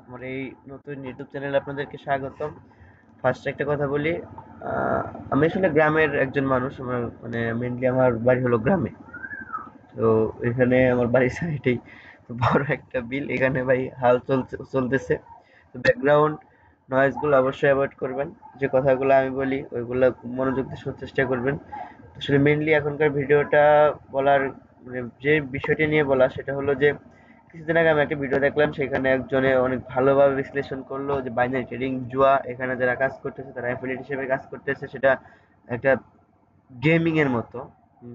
আমার এই নতুন ইউটিউব চ্যানেলে আপনাদেরকে স্বাগতম। ফার্স্ট একটা কথা বলি, আমি আসলে গ্রামের একজন মানুষ। আমার মানে মেইনলি আমার বাড়ি হলো গ্রামে। তো এখানে আমার বাড়ির সাইডেই বড় একটা বিল, এখানে ভাই হাল চলতেছে। তো ব্যাকগ্রাউন্ড নয়েজ গুলো অবশ্যই অ্যাভয়েড করবেন। যে কথাগুলো আমি বলি ওইগুলো খুব মনোযোগ দিয়ে শোনার চেষ্টা করবেন। আসলে মেইনলি এখনকার ভিডিওটা বলার মানে যে বিষয়টি নিয়ে বলা সেটা হলো যে কিছুদিন আগে আমি একটা ভিডিও দেখলাম, সেখানে একজনে অনেক ভালোভাবে বিশ্লেষণ করলো যে বাইনারি ট্রেডিং জুয়া, এখানে যারা কাজ করতেছে তারা অ্যাফিলিয়েট হিসেবে কাজ করতেছে, সেটা একটা গেমিং এর মতো।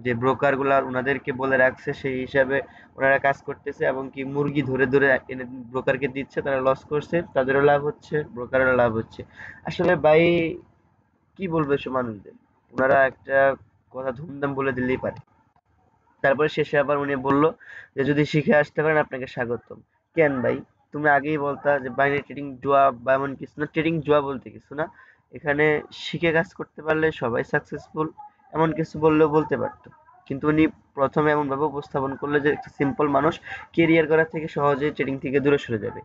যে ব্রোকার গুলা ওনাদেরকে বলে রাখছে সেই হিসাবে ওনারা কাজ করতেছে, এবং কি মুরগি ধরে ধরে এনে ব্রোকারকে দিচ্ছে, তারা লস করছে, তাদেরও লাভ হচ্ছে, ব্রোকারেরও লাভ হচ্ছে। আসলে ভাই কি বলবো এসব মানুষদের, ওনারা একটা কথা ধুমধাম বলে দিলেই পারে। তারপরে শেষে আবার উনি বলল যে যদি শিখে আসতে পারেন আপনাকে স্বাগতম। কেন ভাই, তুমি আগেই বলতা যে বাইনারি ট্রেডিং জুয়া বা এমন কিছু না, ট্রেডিং জুয়া বলতে কিছু না, এখানে শিখে কাজ করতে পারলে সবাই সাকসেসফুল, এমন কিছু বললেও বলতে পারতো। কিন্তু উনি প্রথমে এমন ভাবে উপস্থাপন করলো যে একটা সিম্পল মানুষ কেরিয়ার করার থেকে সহজেই ট্রেডিং থেকে দূরে সরে যাবে।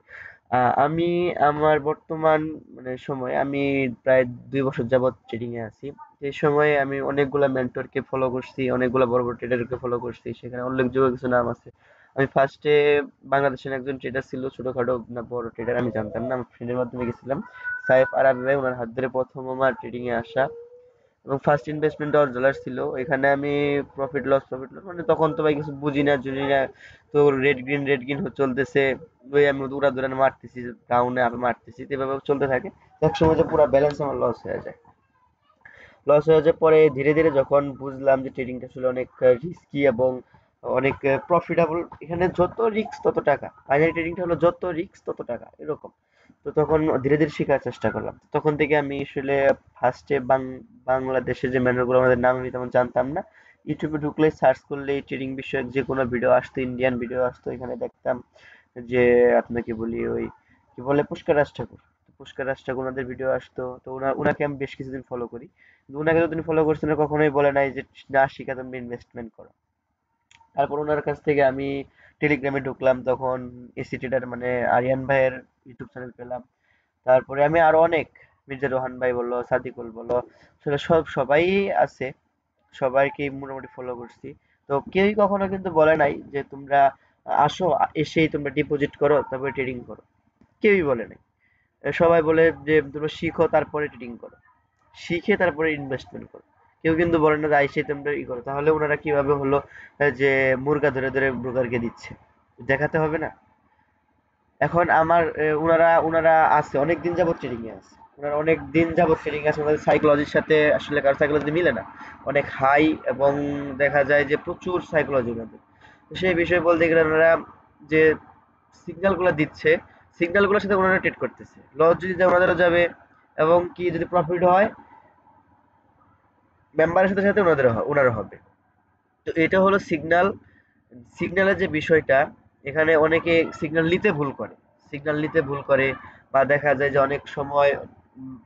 আমি আমার বর্তমান মানে সময়ে আমি প্রায় ২ বছর যাবৎ ট্রেডিং এ আছি। এই সময়ে আমি অনেকগুলা মেন্টরকে ফলো করছি, অনেকগুলা বড় বড় ট্রেডারকে ফলো করছি, সেখানে উল্লেখযোগ্য কিছু নাম আছে। আমি ফার্স্টে বাংলাদেশের একজন ট্রেডার ছিল, ছোটখাটো না বড় ট্রেডার আমি জানতাম না, আমার ফ্রেন্ডের মাধ্যমে গেছিলাম। সাইফ আরাবি ভাই, ওনার হাত ধরে প্রথম আমার ট্রেডিং এ আসা, এবং ফার্স্ট ইনভেস্টমেন্ট $10 ছিল। এখানে আমি প্রফিট লস মানে তখন তো ভাই কিছু বুঝি না জুনি না। তো রেড গ্রিন চলতেছে, ওই আমি উড়াধুরা মারতেছি, ডাউনে আবার মারতেছি, তো এভাবে চলতে থাকে। এক সময় যে পুরো ব্যালেন্স আমার লস হয়ে যায় পরে ধীরে ধীরে যখন বুঝলাম যে ট্রেডিংটা আসলে অনেক রিস্কি এবং অনেক প্রফিটেবল, এখানে যত রিস্ক তত টাকা, বাইনারি ট্রেডিংটা হলো যত রিস্ক তত টাকা এরকম। তো তখন ধীরে ধীরে শেখার চেষ্টা করলাম। তখন থেকে আমি আসলে ফার্স্টে বাংলাদেশে যে ম্যানুয়ালগুলো, আমাদের নাম আমি তেমন জানতাম না। ইউটিউবে ঢুকলে সার্চ করলে ট্রেডিং বিষয়ক যে কোনো ভিডিও আসতো, ইন্ডিয়ান ভিডিও আসতো, এখানে দেখতাম যে আপনাকে বলি ওই কি বলে পুষ্কর রাজ ঠাকুর। পুষ্কর রাজ ঠাকুর ওনাদের ভিডিও আসতো, তো ওনাকে আমি বেশ কিছুদিন ফলো করি। কিন্তু ওনাকে যতদিন ফলো করছি না কখনোই বলে নাই যে না শিখা তুমি ইনভেস্টমেন্ট করো। তারপর ওনার কাছ থেকে আমি টেলিগ্রামে ঢুকলাম, তখন এসি ট্রেডার মানে আরিয়ান ভাইয়ের ইউটিউব চ্যানেল পেলাম। তারপরে আমি আরো অনেক মির্জা রোহান ভাই বললো, সাদিকুল বললো, আসলে সবাই আছে, সবাইকে মোটামুটি ফলো করছি। তো কেউই কখনো কিন্তু বলে নাই যে তোমরা আসো, এসেই তোমরা ডিপোজিট করো তারপরে ট্রেডিং করো, কেউই বলে নাই। সবাই বলে যে তোমরা শিখো তারপরে ট্রেডিং করো, শিখে তারপরে ইনভেস্টমেন্ট করো। কেউ কিন্তু বলে না যে আইসে তোমরা ই করো, তাহলে ওনারা কিভাবে হলো যে মুরগা ধরে ধরে ব্রোকারকে দিচ্ছে, দেখাতে হবে না। এখন আমার উনারা উনারা আছে অনেক দিন যাবত ট্রেডিং এ আছে, ওনারা অনেক দিন যাবত ট্রেডিং আছে, ওনাদের সাইকোলজির সাথে আসলে কারো সাইকোলজি মিলে না, অনেক হাই, এবং দেখা যায় যে প্রচুর সাইকোলজি ওনাদের। তো সেই বিষয়ে বলতে গেলে ওনারা যে সিগন্যাল গুলো দিচ্ছে, সিগন্যাল গুলোর সাথে ওনারা ট্রেড করতেছে, লস যদি যায় ওনাদেরও যাবে, এবং কি যদি প্রফিট হয় মেম্বারের সাথে সাথে ওনারও হবে। তো এটা হলো সিগন্যাল। সিগন্যালের যে বিষয়টা, এখানে অনেকে সিগন্যাল নিতে ভুল করে বা দেখা যায় যে অনেক সময়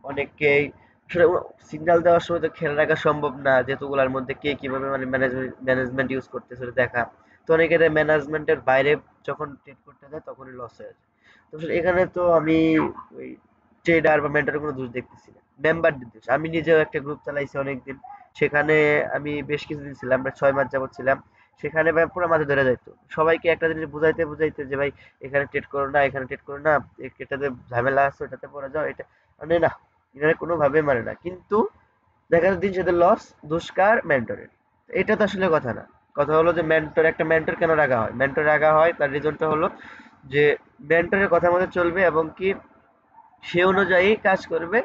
অনেকেই আসলে সিগন্যাল দেওয়ার সময় তো খেয়াল রাখা সম্ভব না যে এতগুলার মধ্যে কে কিভাবে মানে ম্যানেজমেন্ট ইউজ করতেছে ওটা দেখা। তো অনেকের ম্যানেজমেন্টের বাইরে যখন ট্রেড করতে যায় তখনই লস হয়ে যায়। তো আসলে এখানে তো আমি ওই ট্রেডার বা মেন্টরের কোনো দোষ দেখতেছি না, মেম্বারদের দোষ। আমি নিজেও একটা গ্রুপ চালাইছি অনেকদিন, সেখানে আমি বেশ কিছুদিন ছিলাম, প্রায় 6 মাস যাবত ছিলাম। সেখানে ভাই পুরো মাথা ধরে যাইতো, সবাইকে একটা জিনিস বুঝাইতে বুঝাইতে যে ভাই এখানে ট্রেড করো না, এখানে ট্রেড করো না, এটাতে ঝামেলা আছে, ওটাতে পড়ে যাও, এটা মানে না, এখানে কোনোভাবে মানে না। কিন্তু দেখা যাচ্ছে দিন শেষে লস, দুষ্কার মেন্টরের। এটা তো আসলে কথা না। কথা হলো যে একটা মেন্টর কেন রাখা হয়, মেন্টর রাখা হয় তার রিজনটা হলো যে মেন্টরের কথা মতো চলবে, এবং কি সে অনুযায়ী কাজ করবে,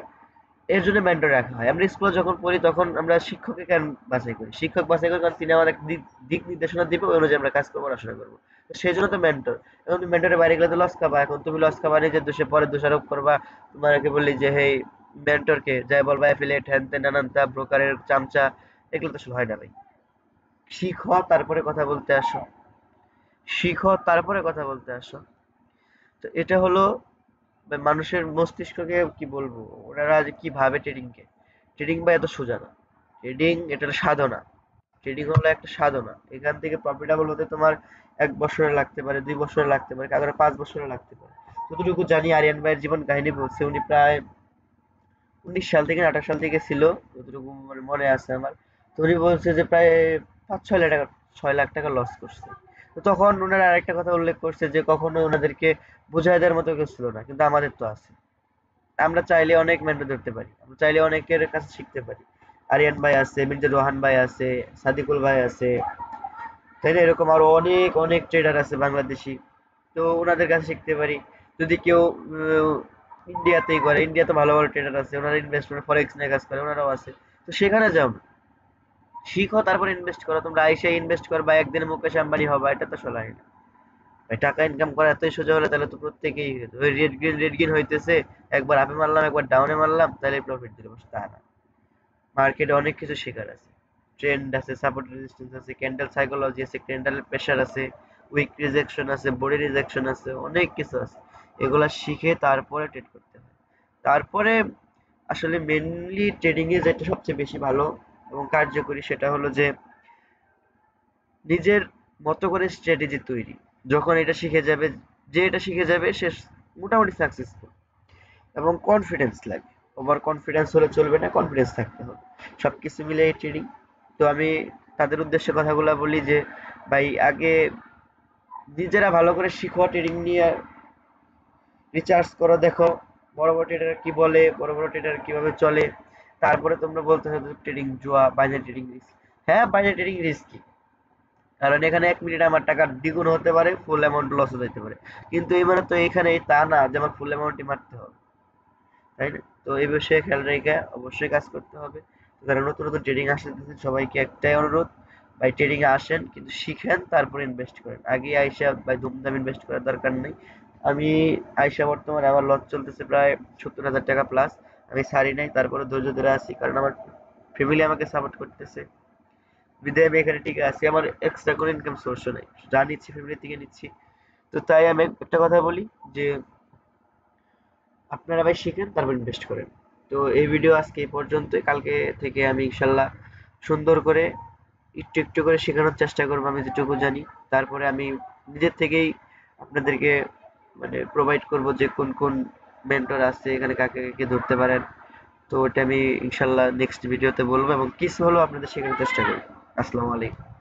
এর জন্য মেন্টর রাখা হয়। আমরা স্কুলে যখন পড়ি তখন আমরা শিক্ষককে কেন বাছাই করি, শিক্ষক বাছাই করি কারণ তিনি আমাদের দিক নির্দেশনা দিবে, ওই অনুযায়ী আমরা কাজ করবো, পড়াশোনা করবো। তো সেই জন্য তো মেন্টর। এখন তুমি মেন্টরের বাইরে গেলে তো লস খাবা, এখন তুমি লস খাবা নিজের দোষে, পরে দোষারোপ করবা। তোমাকে বললি যে হেই মেন্টরকে যাই বলবা অ্যাফিলিয়েট হ্যান ত্যান নানান তা ব্রোকারের চামচা, এগুলো তো আসলে হয় না ভাই। শিখো তারপরে কথা বলতে আসো, শিখো তারপরে কথা বলতে আসো। তো এটা হলো মানুষের মস্তিষ্ককে কি বলবো, ওনারা যে কি ভাবে ট্রেডিংকে, ট্রেডিং বা এত সোজা না, ট্রেডিং এটা একটা সাধনা। ট্রেডিং হলো একটা সাধনা, এখান থেকে প্রফিটেবল হতে তোমার 1 বছরে লাগতে পারে, 2 বছরে লাগতে পারে, কারো 5 বছরে লাগতে পারে। যতটুকু জানি আরিয়ান ভাইয়ের জীবন কাহিনী বলছে, উনি প্রায় 19 সাল থেকে 28 সাল থেকে ছিল, যতটুকু মানে মনে আছে আমার। তো উনি বলছে যে প্রায় 5-6 লাখ টাকা, 6 লাখ টাকা লস করছে। তো তখন ওনারা আরেকটা কথা উল্লেখ করছে যে কখনো ওনাদেরকে বুঝাই দেওয়ার মতো কেউ ছিল না, কিন্তু আমাদের তো আছে। আমরা চাইলে অনেক মেন্টর ধরতে পারি, আমরা চাইলে অনেকের কাছে শিখতে পারি। আরিয়ান ভাই আছে, মির্জা রোহান ভাই আছে, সাদিকুল ভাই আছে, তাই না? এরকম আরো অনেক অনেক ট্রেডার আছে বাংলাদেশি। তো ওনাদের কাছে শিখতে পারি। যদি কেউ ইন্ডিয়াতেই করে, ইন্ডিয়াতে ভালো ভালো ট্রেডার আছে, ওনারা ইনভেস্টমেন্ট ফরেক্স নিয়ে কাজ করে, ওনারাও আছে। তো সেখানে যাও না, শিখো তারপর ইনভেস্ট করো। তোমরা আইসে ইনভেস্ট করবা একদিনে মুকেশ আম্বানি হবা, এটা তো আসলে হয় না ভাই। টাকা ইনকাম করা এতই সোজা হলে তাহলে তো প্রত্যেকেই ওই রেড গ্রিন হইতেছে, একবার আপে মারলাম একবার ডাউনে মারলাম তাহলে প্রফিট দিল, বসে তা না। মার্কেটে অনেক কিছু শেখার আছে, ট্রেন্ড আছে, সাপোর্ট রেজিস্ট্যান্স আছে, ক্যান্ডেল সাইকোলজি আছে, ক্যান্ডেলের প্রেশার আছে, উইক রিজেকশন আছে, বডি রিজেকশন আছে, অনেক কিছু আছে। এগুলা শিখে তারপরে ট্রেড করতে হয়। তারপরে আসলে মেনলি ট্রেডিং এ যেটা সবচেয়ে বেশি ভালো এবং কার্যকরী সেটা হলো যে নিজের মতো করে স্ট্র্যাটেজি তৈরি। যখন এটা শিখে যাবে, যে এটা শিখে যাবে সে মোটামুটি সাকসেসফুল। এবং কনফিডেন্স লাগে, ওভার কনফিডেন্স হলে চলবে না, কনফিডেন্স থাকতে হবে। সবকিছু মিলে এই ট্রেডিং। তো আমি তাদের উদ্দেশ্যে কথাগুলো বলি যে ভাই আগে নিজেরা ভালো করে শিখো, ট্রেডিং নিয়ে রিসার্চ করো, দেখো বড় বড় ট্রেডার কি বলে, বড় বড় ট্রেডার কিভাবে চলে। তারপরে তোমরা বলতে হবে ট্রেডিং জুয়া, বাইনারি ট্রেডিং রিস্ক। হ্যাঁ, বাইনারি ট্রেডিং রিস্কি, কারণ এখানে 1 মিনিটে আমার টাকা দ্বিগুণ হতে পারে, ফুল অ্যামাউন্ট লস হতে পারে। কিন্তু এই মানে তো এখানে তা না যে আমার ফুল অ্যামাউন্টই মারতে হবে, তাই না? তো এই বিষয়ে খেয়াল রেখে অবশ্যই কাজ করতে হবে। তো যারা নতুন নতুন ট্রেডিং আসতেছেন সবাইকে একটাই অনুরোধ, ভাই ট্রেডিং এ আসেন কিন্তু শিখেন তারপরে ইনভেস্ট করেন। আগে আইসা ভাই ধুমধাম ইনভেস্ট করার দরকার নেই। আমি আইসা বর্তমানে আমার লস চলতেছে প্রায় 70,000 টাকা প্লাস। আমি ছাড়ি নাই, তারপরে ধৈর্য ধরে আছি, কারণ আমার ফ্যামিলি আমাকে সাপোর্ট করতেছে বিধায় আমি এখানে টিকে আছি। আমার এক্সট্রা কোনো ইনকাম সোর্সও নাই, যা নিচ্ছি ফ্যামিলি থেকে নিচ্ছি। তো তাই আমি একটা কথা বলি যে আপনারা ভাই শিখেন তারপর ইনভেস্ট করেন। তো এই ভিডিও আজকে এই পর্যন্তই। কালকে থেকে আমি ইনশাল্লাহ সুন্দর করে একটু একটু করে শেখানোর চেষ্টা করবো আমি যেটুকু জানি। তারপরে আমি নিজের থেকেই আপনাদেরকে মানে প্রোভাইড করব যে কোন কোন মেন্টর আছে এখানে, কাকে কাকে ধরতে পারেন। তো ওটা আমি ইনশাল্লাহ নেক্সট ভিডিওতে বলবো এবং কিছু হলেও আপনাদের শেখানোর চেষ্টা করবো। আসসালামু আলাইকুম।